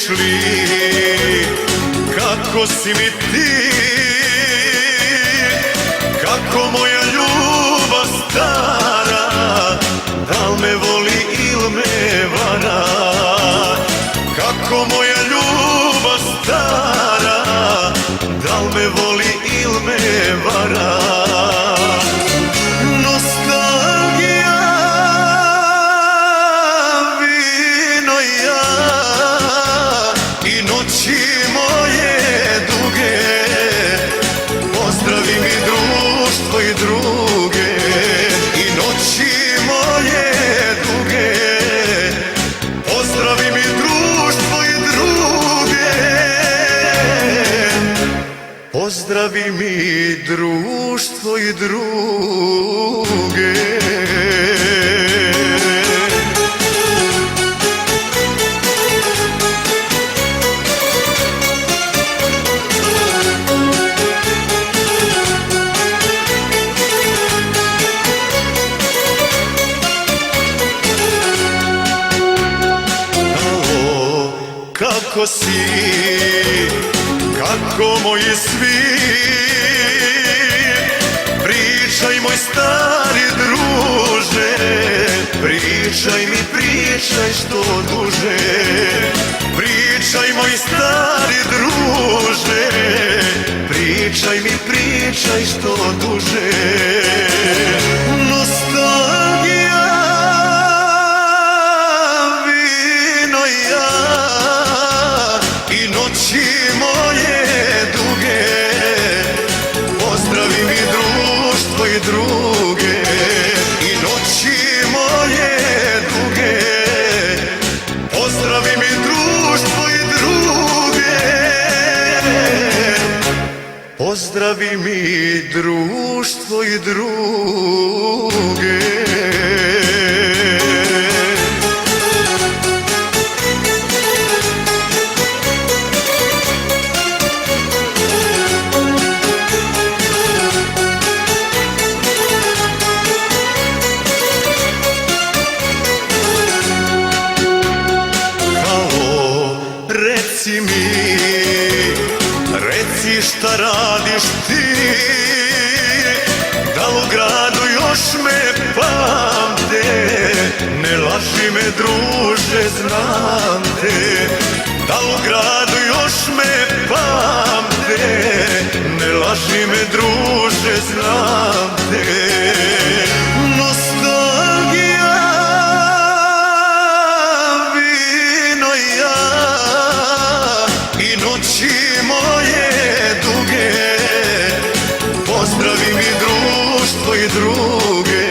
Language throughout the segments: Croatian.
li, kako si mi ti, kako moja ljubav stara, da li me voli ili me vara, kako moja ljubav stara, da li me voli ili me vara. Nostalgija, vino ja i noći moje duge, pozdravi mi društvo i druge, i noći moje duge, pozdravi mi društvo i druge, pozdravi mi društvo i druge. Kako si, kako moji svi, pričaj moj stari druže, pričaj mi, pričaj što duže, pričaj moj stari druže, pričaj mi, pričaj što duže. Nostalgija, vino ja i noći moje duge, pozdravi mi društvo i druge, i noći moje duge, pozdravi mi društvo i druge, pozdravi mi društvo i druge. Reci šta radiš ti, da u gradu još me pamte, ne laži me druže, znam te, da u gradu još me pamte, ne laži me druže, znam te. Nostalgija, vino ja i noći moje duge, pozdravi mi društvo i druge,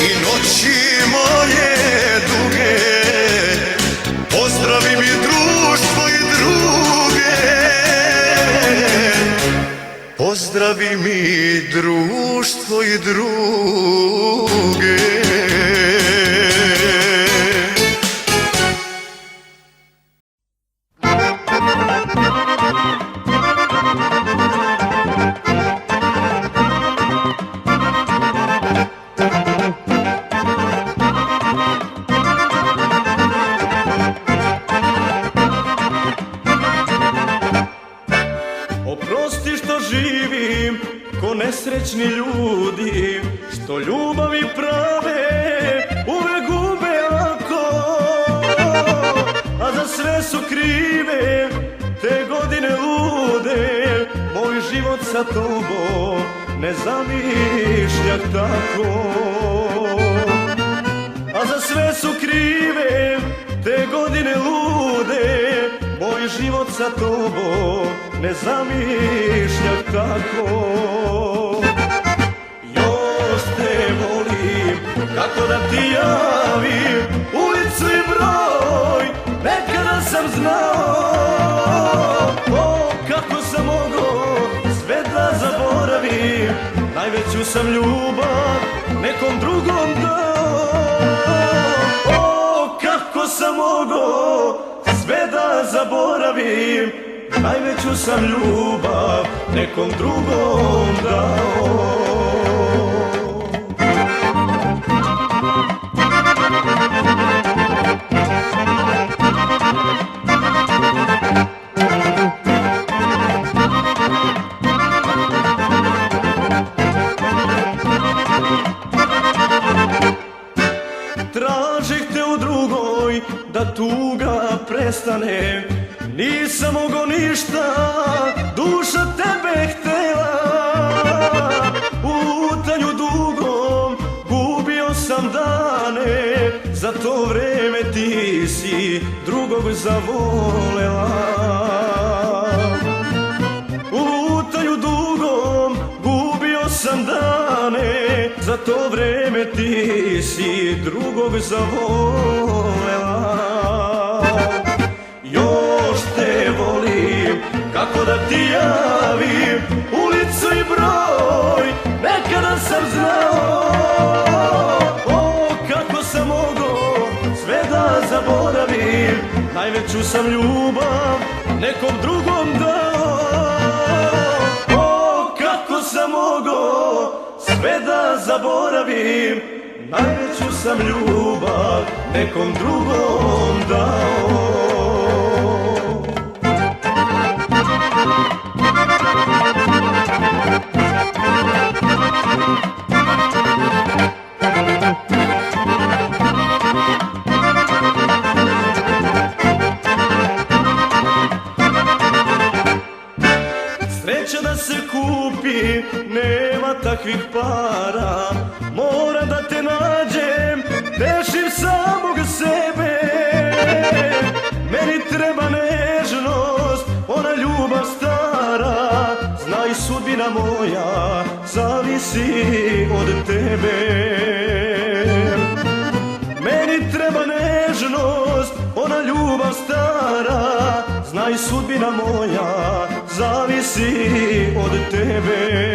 i noći moje duge, pozdravi mi društvo i druge, pozdravi mi društvo i druge. Oprosti što živim ko nesrećni ljudi, što ljubavi prave uvek gube lako, a za sve su krive te godine lude, moj život sa tobom ne zamišljak tako. A za sve su krive te godine lude, moj život sa tobom ne zamišljak tako. Još te volim, kako da ti javim ulicu i broj, nekada sam znao. O, kako sam mogao sve da zaboravim, najveću sam ljubav nekom drugom dao. O, kako sam mogao sve da zaboravim, najveću sam ljubav nekom drugom dao. da tuga prestane. Nisam mogo ništa, duša tebe htela. U lutanju dugom gubio sam dane, za to vreme ti si drugog zavolela. U lutanju dugom gubio sam dane, za to vreme ti si drugog zavolela. Još te volim, kako da ti javim ulicu i broj, nekada sam znao. O, kako sam mogao sve da zaboravim, najveću sam ljubav nekom drugom dao. O, kako sam mogao sve da zaboravim, najveću sam ljubav nekom drugom dao. Sreća da se kupi, nema takvih para. Moram da te nađem, tešim samog sebe. Meni treba nežnost, ona ljubav stara. Znaj, sudbina moja zavisi od tebe. Meni treba nežnost, ona ljubav stara. Znaj, sudbina moja zavisi od tebe.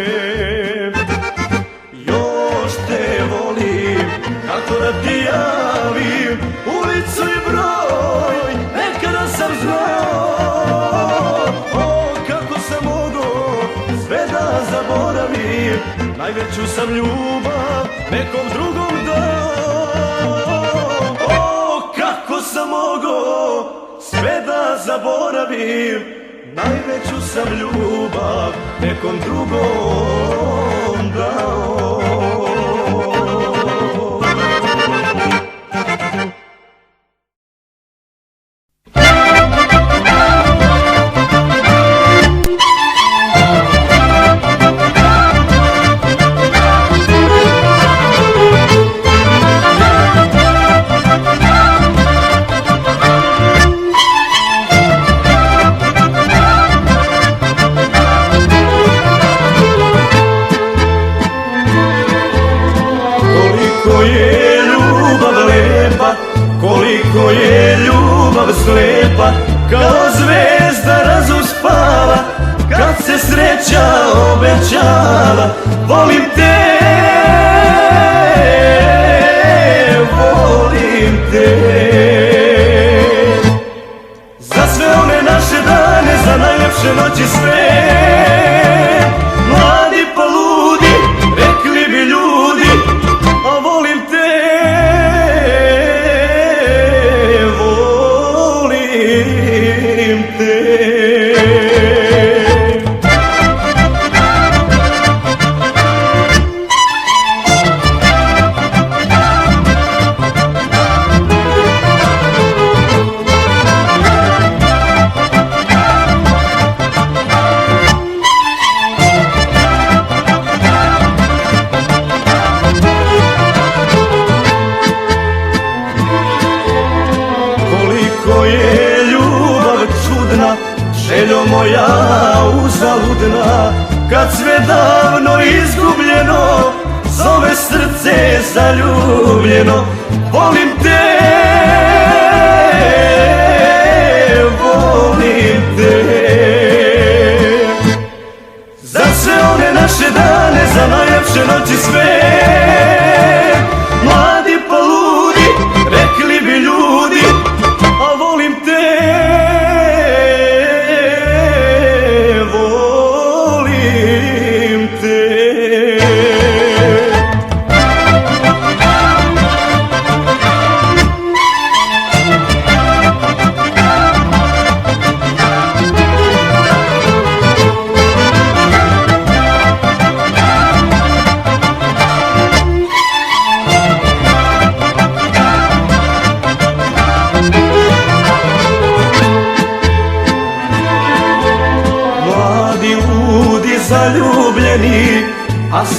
Još te volim, kako da ti javim ulicu i broj, nekada sam znao. O, kako sam mogao sve da zaboravim, najveću sam ljubav nekom drugom dao. O, kako sam mogao sve da zaboravim, najveću sam ljubav nekom drugom dao. Koliko je ljubav slepa, kao zvezda razuspava, kad se sreća obećava. Volim te, volim te. Za sve one naše dane, za najljepše noći sve. Mladi pa ludi, rekli bi ljudi, a volim te. Koliko je ljubav čudna, željo moja uzaludna, kad sve davno izgubljeno, zove srce zaljubljeno. Volim te, volim te. Za sve one naše dane, za najljepše noći sve. Mladi pa ludi, rekli bi ljudi, a volim te, volim te.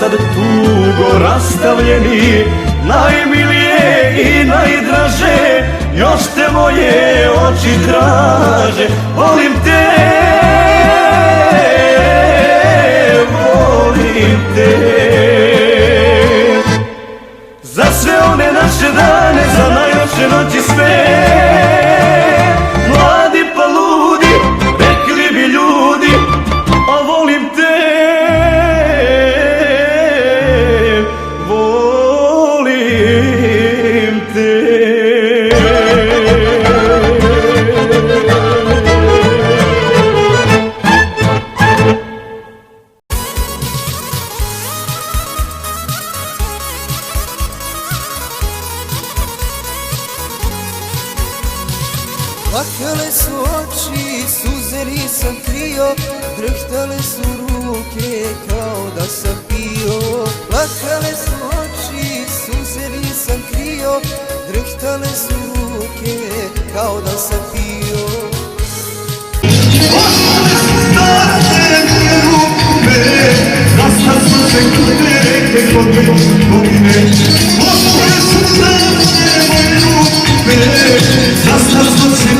sad tugo rastavljeni, najmilije i najdraže, još te moje oči traže. Volim te, volim te. Za sve one naše dane, za najlepše noći sve, mladi pa ludi, rekli bi ljudi, a volim te, volim te. Plakale su oči, suze nisam krio, drhtale su ruke kao da sam pio. Plakale su oči, suze nisam krio, drhtale su ruke kao da sam pio. Ostale su stare moje ruke, zasad smo se kuteke godine. Ostale su stare moje ruke, zasad smo se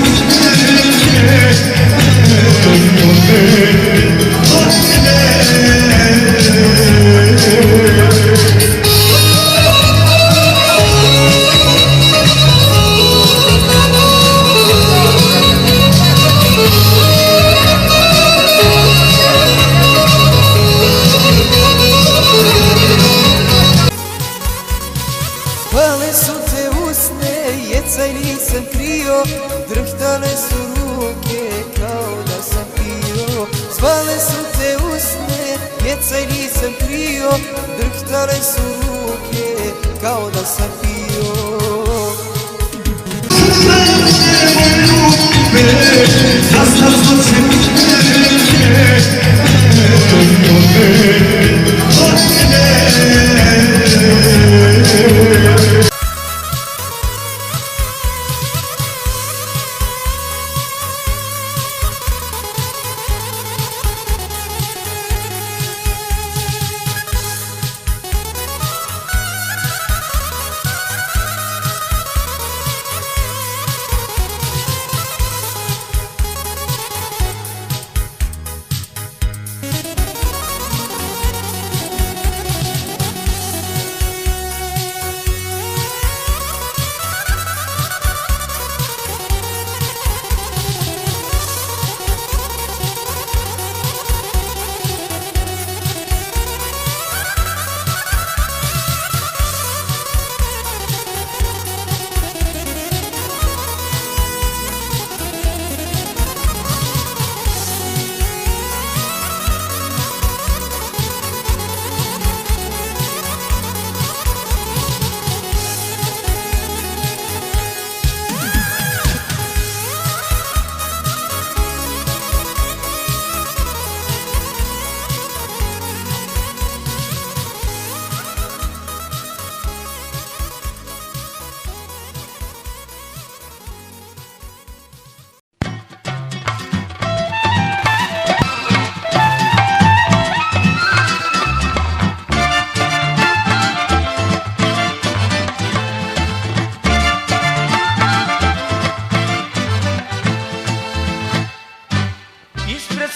Spale su te usne, jecaj nisam krio, drhtale su ruke kao da sam pio. Spale su te usne, jecaj nisam krio, drhtale su ruke kao da sam pio. Zasad smo se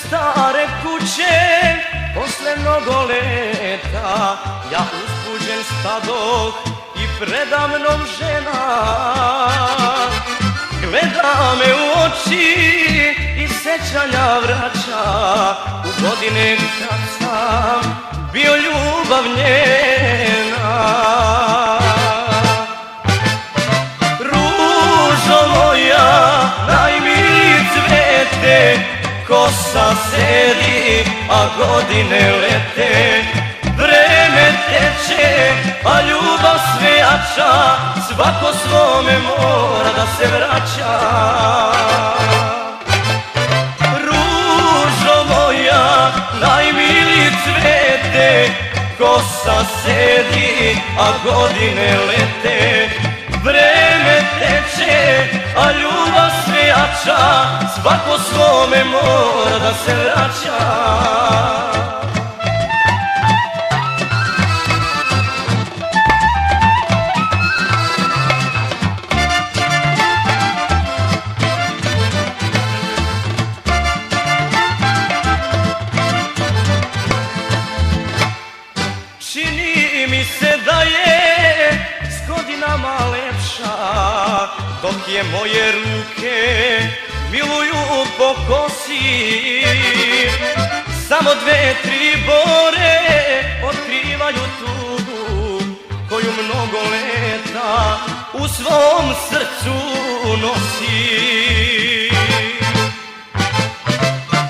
stare kuće, posle mnogo leta, ja uzbuđen stadoh i predamnom žena. Gleda me u oči i sećanja vraća u godine kad sam bio ljubav njena. Ružo moja, najmiliji cvete, kosa sedi, a godine lete. Vreme teče, a ljubav sve jača, svako svome mora da se vraća. Ružo moja, najmiliji cvete, kosa sedi, a godine lete. Vreme teče, a ljubav sve jača, svako svome mora da se vraća. nama lepša, dok je moje ruke miluju po kosi. Samo dve, tri bore otkrivaju tugu koju mnogo leta u svom srcu nosi.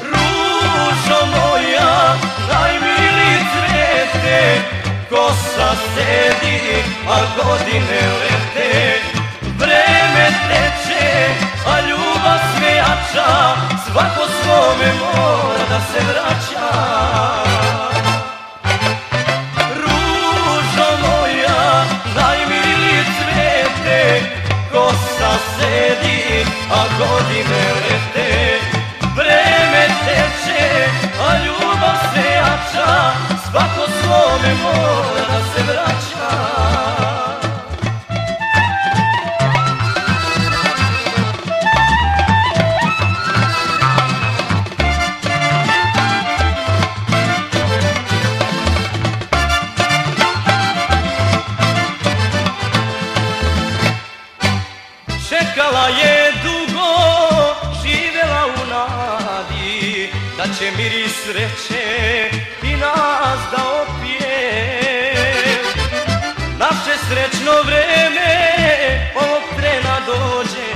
Ružo moja, najmili cvete, kosa sedi, a godine lete. Vreme teče, a ljubav sve jača, svako svome mora da se vraća. Ružo moja, najmili cvete, kosa sedi, a godine lete. Vreme teče, a ljubav sve jača, svako svome mora da se vraća. Čekala je dugo, živjela u nadi, da će miris sreće i nas da opije. Naše srećno vreme ovog trena dođe,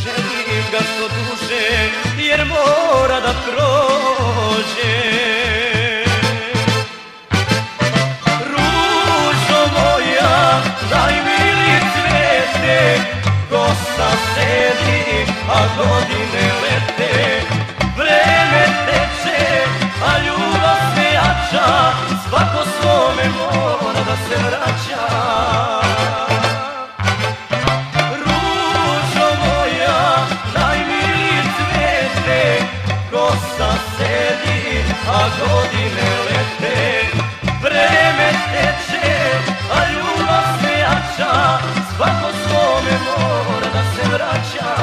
želim ga što duže jer mora da prođe. Ružo moja, najmili cvete, kosa sedi, a godine lete. Vreme teče, a ljubav sve jača, svako svome mora da se vraća. Ružo moja, najmili cvete, kosa sedi, a godine lete. Vreme teče, a ljubav sve jača, svako svome mora da se vraća.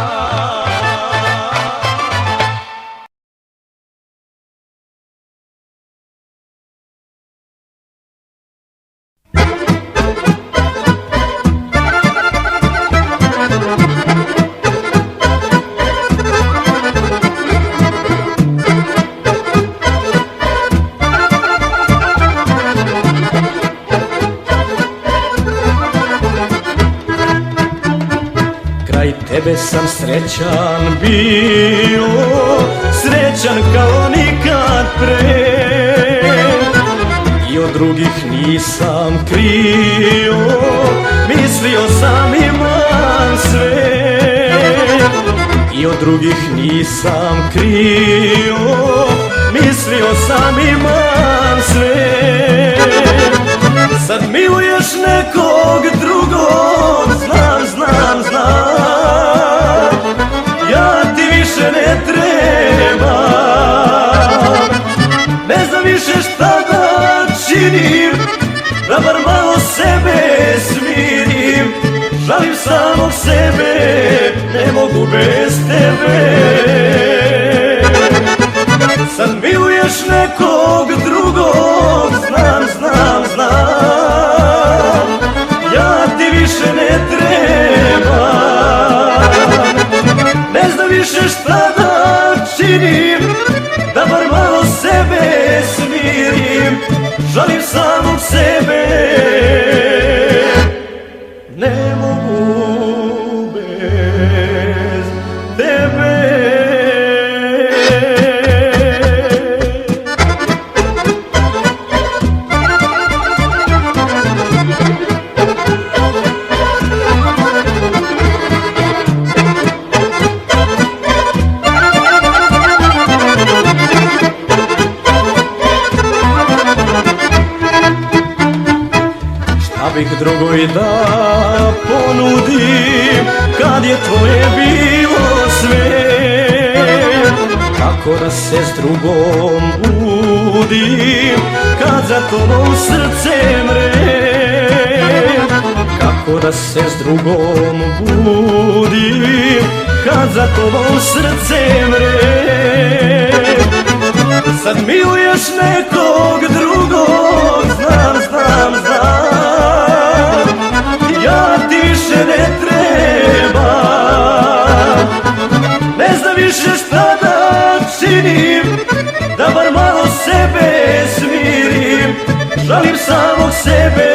Tebe sam srećan bio, srećan kao nikad pre. I od drugih nisam krio, mislio sam imam sve. I od drugih nisam krio, mislio sam imam sve. Sad miluješ nekog drugog, znam, znam, znam. Ja ti više ne trebam, ne znam više šta da činim, da bar malo sebe smirim. Žalim samog sebe, ne mogu bez tebe. Sad miluješ nekog drugog, znam, znam, znam. Ja ti više ne trebam, ne znam više šta da činim, da bar malo sebe smirim. Žalim samog sebe, ne mogu bez tebe. Bih drugoj da ponudim, kad je tvoje bilo sve. Kako da se s drugom budim, kad za tobom srce mre. Kako da se s drugom budim, kad za tobom srce mre. Sad miluješ nekog drugog, znam, znam, znam. Ja ti više ne treba. Ne znam više šta da činim, da bar malo sebe smirim. Žalim samog sebe,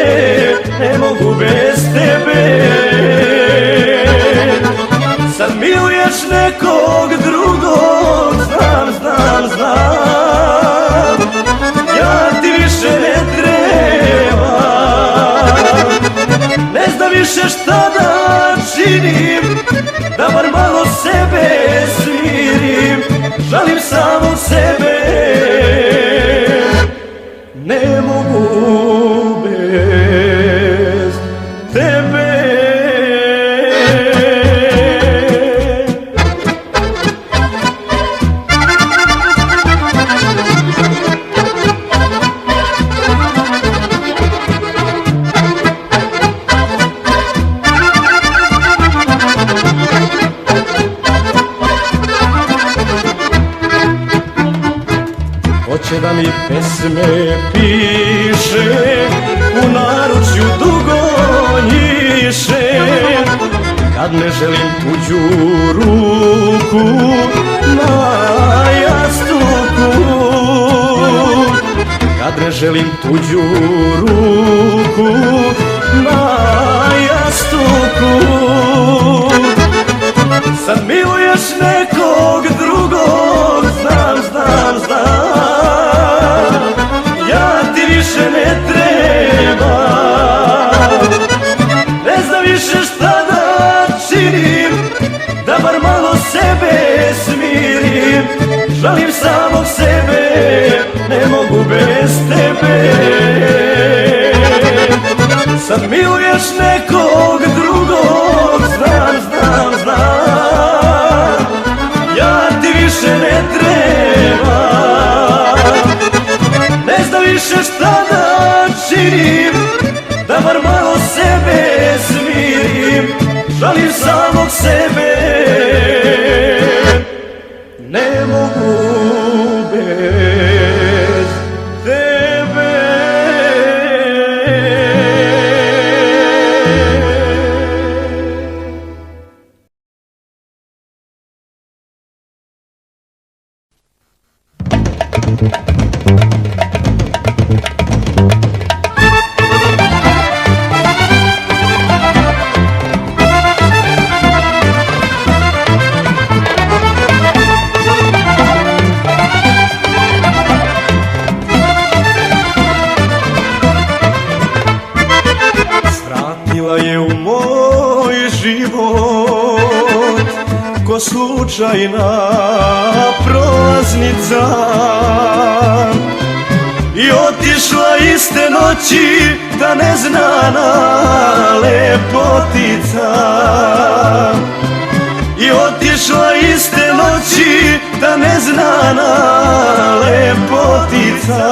ne mogu bez tebe. Sad miluješ nekog drugog, znam, znam, znam. Ja ti više ne trebam. Ne znam više šta da činim, da bar malo sebe smirim. Žalim samog sebe, ne mogu bez tebe. Hoće da mi pesme piše, u naručju dugo njiše. Kad ne želim tuđu ruku na jastuku, kad ne želim tuđu ruku na jastuku. Sad miluješ nekog drugog, znam, znam, znam. Ja ti više ne trebam. Ne znam više šta da činim, da bar malo sebe smirim. Žalim samog sebe, ne mogu bez tebe. Sad miluješ nekog drugog, znam, znam, znam. Ja ti više ne trebam. Ne znam više šta da činim, da bar malo sebe smirim. Žalim samog sebe, ne mogu bez tebe. Slučajna prolaznica i otišla iste noći ta neznana lepotica. I otišla iste noći ta neznana lepotica.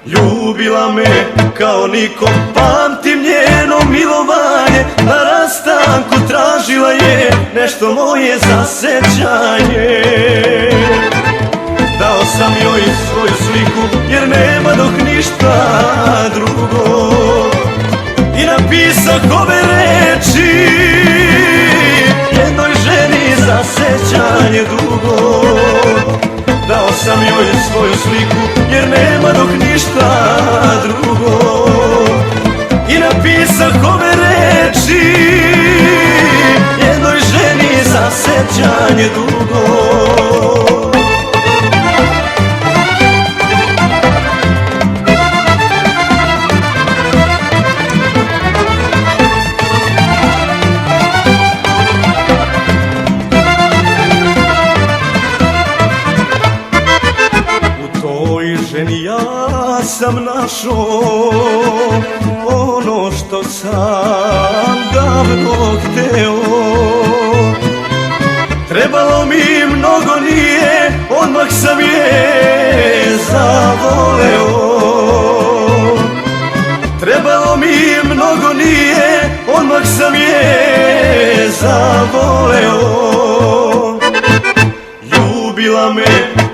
Ljubila me kao niko, pamtim njeno milovanje. Na rastanku tražila je nešto moje za sećanje. Dao sam joj svoju sliku jer nema dok ništa drugo. I napisao ove reči jednoj ženi za sećanje dugo. Dao sam joj svoju sliku jer nema dok ništa drugo. I napisao ove reči jednoj ženi za sećanje dugo. Ja sam našao ono što sam davno hteo. Trebalo mi mnogo nije, odmah sam je zavoleo. Trebalo mi mnogo nije, odmah sam je zavoleo. Ljubila me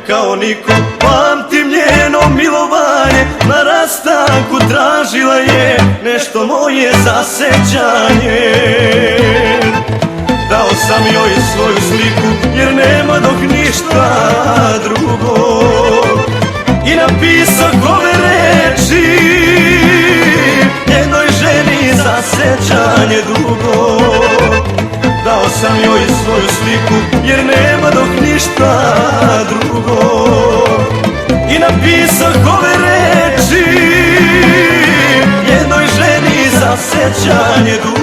kao niko, pamtim njeno milovanje. Na rastanku tražila je nešto moje za sećanje. Dao sam joj svoju sliku jer nema dok ništa drugo, i napisao ove reči jednoj ženi za sećanje dugo. Dao sam joj svoju sliku jer nema dok ništa drugo, i napisao ove reči jednoj ženi za sećanje dugo.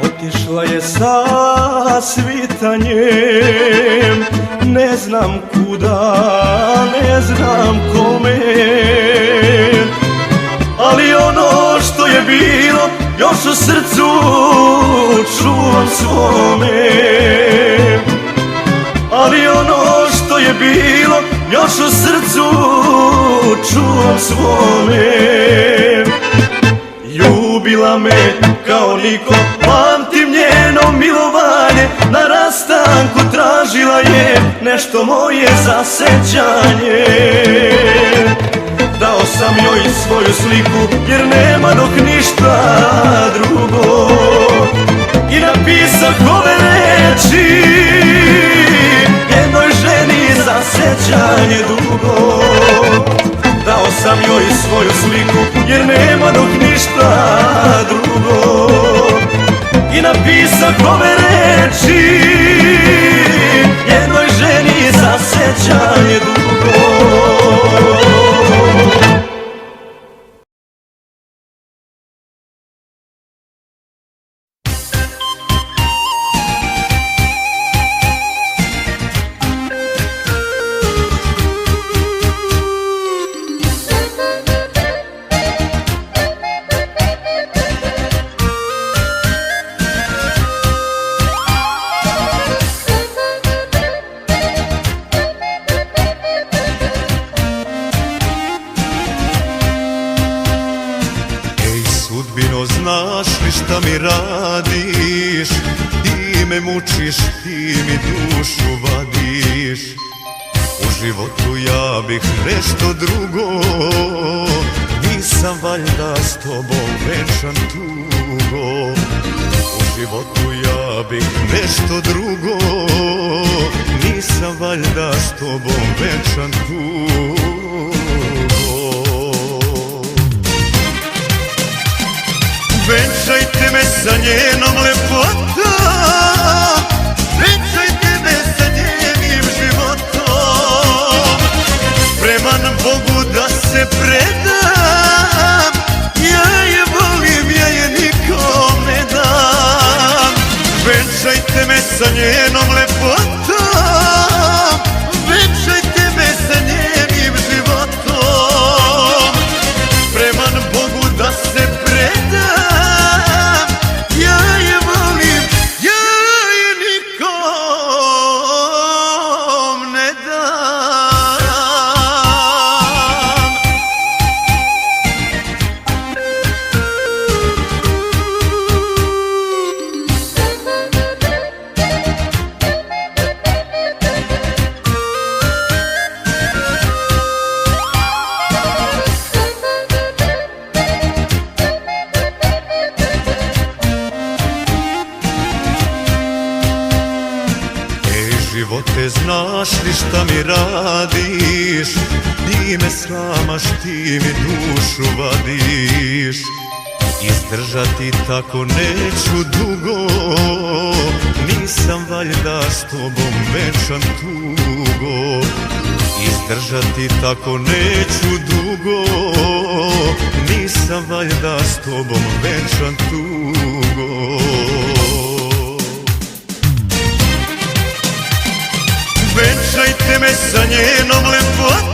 Otišla je sa svitanjem, ne znam kuda, ne znam kome, ali ono što je bilo još u srcu čuvam svome. Ali ono što je bilo još u srcu čuvam svome. Ljubila me kao niko, pamtim njeno milovanje, na rastanku tražila je nešto moje za sećanje. Dao sam joj svoju sliku jer nema dok ništa drugo, i napisao ove reči jednoj ženi za sećanje dugo. Dao sam joj svoju sliku jer nema dok ništa drugo, i napisao ove reči jednoj ženi za sećanje dugo. Sudbino, znaš li šta mi radiš? Ti me mučiš, ti mi dušu vadiš. U životu ja bih nešto drugo, nisam valjda s tobom večan tugo. U životu ja bih nešto drugo, nisam valjda s tobom večan tugo. Venčajte me sa njenom lepotom, venčajte me sa njenim životom. Spreman Bogu da se predam, ja je volim, ja je nikom ne dam. Venčajte me sa njenom lepotom, venčajte me sa njenim životom. Spreman Bogu da se predam, živote, znaš li šta mi radiš? Ti me slamaš, ti mi dušu vadiš. Izdržati tako neću dugo, nisam valjda s tobom večan tugo. Izdržati tako neću dugo, nisam valjda s tobom večan tugo. Venčajte me sa njenom lepotom,